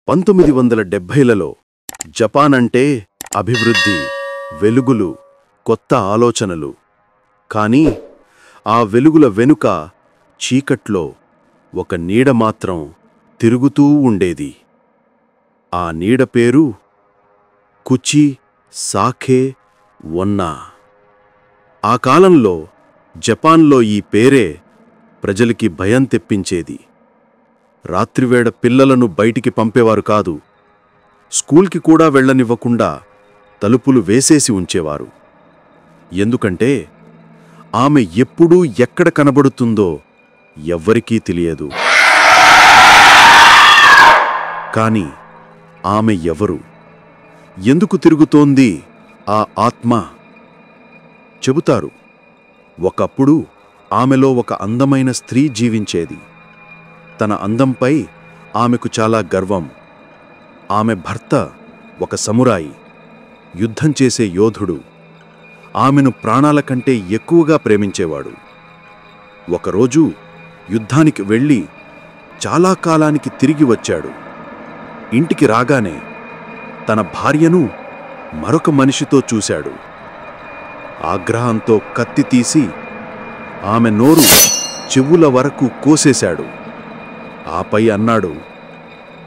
1970లలో Japan అంటే అభివృద్ధి, వెలుగులు, కొత్త ఆలోచనలు. కానీ ఆ వెలుగుల వెనుక చీకట్లో ఒక నీడ మాత్రం తిరుగుతూ ఉండేది. ఆ నీడ పేరు కుచి సాఖే వన్నా. ఆ కాలంలో జపాన్లో ఈ పేరే ప్రజలకి భయం తెప్పించేది. రాత్రివేళ పిల్లలను బయటికి పంపేవారు కాదు. స్కూల్కి కూడా వెళ్లనివ్వకుండా తలుపులు వేసేసి ఉంచేవారు. ఎందుకంటే ఆమె ఎప్పుడూ ఎక్కడ కనబడుతుందో ఎవ్వరికీ తెలియదు. కాని ఆమె ఎవరు? ఎందుకు తిరుగుతోంది ఆ ఆత్మ? చెబుతారు, ఒకప్పుడు ఆమెలో ఒక అందమైన స్త్రీ జీవించేది. తన అందంపై ఆమెకు చాలా గర్వం. ఆమె భర్త ఒక సమురాయి, యుద్ధం చేసే యోధుడు. ఆమెను ప్రాణాల కంటే ఎక్కువగా ప్రేమించేవాడు. ఒకరోజు యుద్ధానికి వెళ్ళి చాలా కాలానికి తిరిగి వచ్చాడు. ఇంటికి రాగానే తన భార్యను మరొక మనిషితో చూశాడు. ఆగ్రహంతో కత్తి తీసి ఆమె నోరు చెవుల వరకు కోసేశాడు. ఆపై అన్నాడు,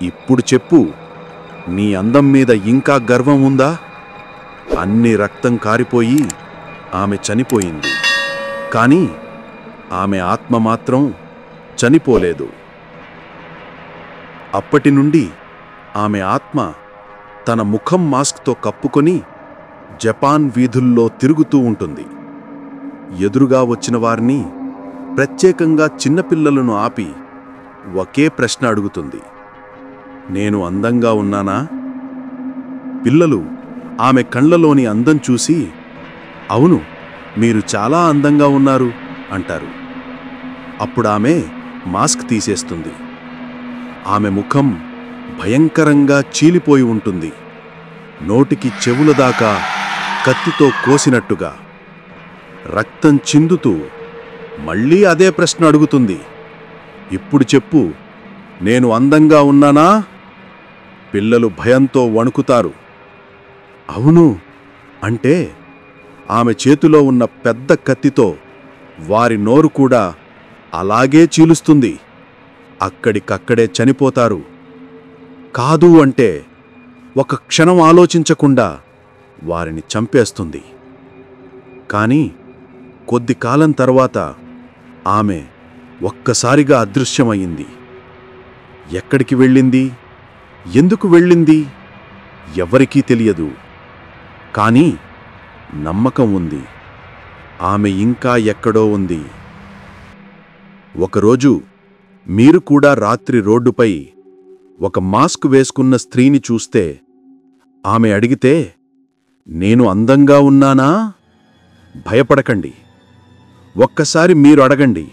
ఇప్పుడు చెప్పు, నీ అందం మీద ఇంకా గర్వం ఉందా? అన్ని రక్తం కారిపోయి ఆమె చనిపోయింది. కానీ ఆమె ఆత్మ మాత్రం చనిపోలేదు. అప్పటి నుండి ఆమె ఆత్మ తన ముఖం మాస్క్తో కప్పుకొని జపాన్ వీధుల్లో తిరుగుతూ ఉంటుంది. ఎదురుగా వచ్చిన వారిని, ప్రత్యేకంగా చిన్నపిల్లలను ఆపి ఒకే ప్రశ్న అడుగుతుంది, నేను అందంగా ఉన్నానా? పిల్లలు ఆమె కళ్ళలోని అందం చూసి, అవును, మీరు చాలా అందంగా ఉన్నారు అంటారు. అప్పుడు ఆమె మాస్క్ తీసేస్తుంది. ఆమె ముఖం భయంకరంగా చీలిపోయి ఉంటుంది. నోటికి చెవుల దాకా కత్తితో కోసినట్టుగా. రక్తం చిందుతూ మళ్ళీ అదే ప్రశ్న అడుగుతుంది, ఇప్పుడు చెప్పు, నేను అందంగా ఉన్నానా? పిల్లలు భయంతో వణుకుతారు. అవును అంటే ఆమె చేతిలో ఉన్న పెద్ద కత్తితో వారి నోరు కూడా అలాగే చీలుస్తుంది. అక్కడికక్కడే చనిపోతారు. కాదు అంటే ఒక క్షణం ఆలోచించకుండా వారిని చంపేస్తుంది. కానీ కొద్ది కాలం తర్వాత ఆమె ఒక్కసారిగా అదృశ్యమయ్యింది. ఎక్కడికి వెళ్ళింది, ఎందుకు వెళ్ళింది ఎవ్వరికీ తెలియదు. కానీ నమ్మకం ఉంది, ఆమె ఇంకా ఎక్కడో ఉంది. ఒకరోజు మీరు కూడా రాత్రి రోడ్డుపై ఒక మాస్క్ వేసుకున్న స్త్రీని చూస్తే, ఆమె అడిగితే, నేను అందంగా ఉన్నానా? భయపడకండి. ఒక్కసారి మీరు అడగండి,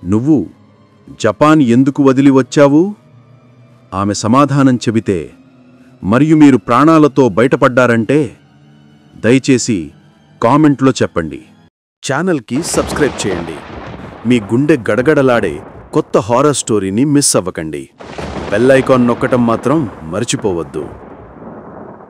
నువ్వు జపాన్ ఎందుకు వదిలి వచ్చావు? ఆమె సమాధానం చెబితే, మరియు మీరు ప్రాణాలతో బయటపడ్డారంటే దయచేసి కామెంట్లో చెప్పండి. ఛానల్కి సబ్స్క్రైబ్ చేయండి. మీ గుండె గడగడలాడే కొత్త హారర్ స్టోరీని మిస్ అవ్వకండి. బెల్ ఐకాన్ నొక్కటం మాత్రం మర్చిపోవద్దు.